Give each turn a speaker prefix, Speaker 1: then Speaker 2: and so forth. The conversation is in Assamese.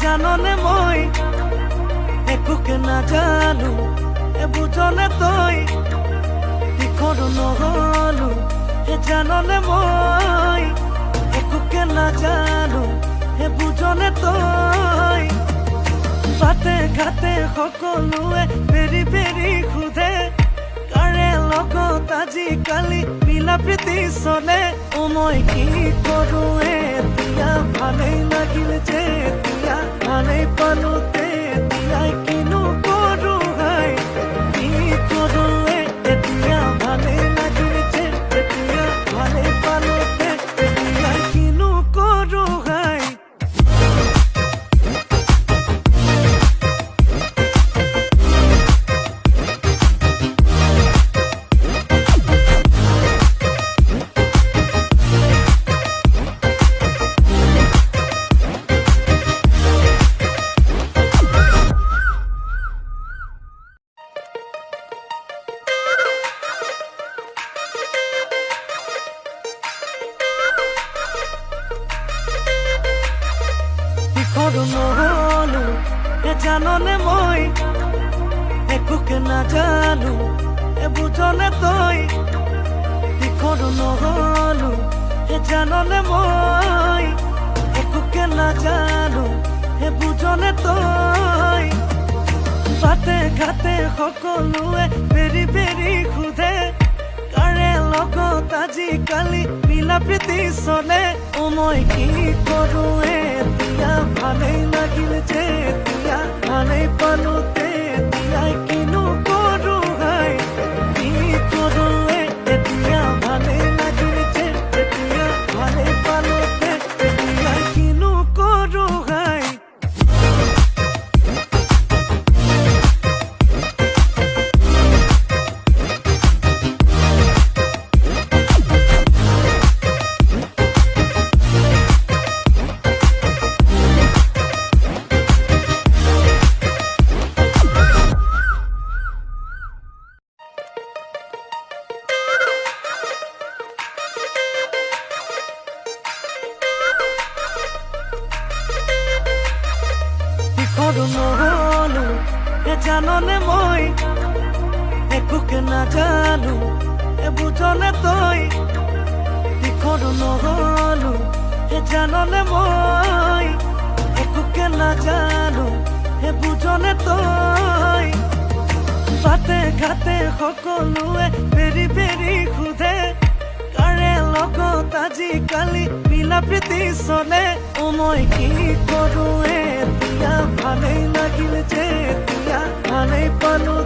Speaker 1: জাননে মই একোকে নাজানো বুঝনে তই দিখৰো নহলো জাননে মই একোকে নাজানো বুঝনে তই বাটে ঘাটে সকলোৱে বেৰি বেৰি সোধে কাৰে লগত আজিকালি মিলা প্ৰীতি চলে মই কি কৰো এতিয়া ভালেই লাগিল যে এতিয়া ভালেই পালো তেতিয়া কিনো কৰো হাই কি কৰো এতিয়া ভালেই লাগিল যে এতিয়া ভালেই পালো তেতিয়া কিনো কৰো হাই নহলো জাননে মই একোকে নাজানো বুঝনে তই দিখৰো নহলো জাননে মই একোকে নাজানো বুঝনে তই বাটে ঘাটে সকলোৱে বেৰি বেৰি সোধে কাৰে লগত আজিকালি মিলা প্ৰীতি চলে মই কি কৰো এতিয়া ভালেই লাগিল যে এতিয়া ভালেই পালো তেতিয়া কিনো কৰো হাই কি কৰো এতিয়া ভালেই লাগিল যে এতিয়া ভালেই পালো তেতিয়া কিনো কৰো হাই নহলো জাননে মই একোকে নাজানো বুঝনে তই দিখৰো নহলো জাননে মই একোকে নাজানো বুঝনে তই বাটে ঘাটে সকলোৱে বেৰি বেৰি সোধে কাৰে লগত আজিকালি মিলা প্ৰীতি চলে মই কি কৰো এতিয়া ভালেই লাগিল যে এতিয়া ভালেই পালো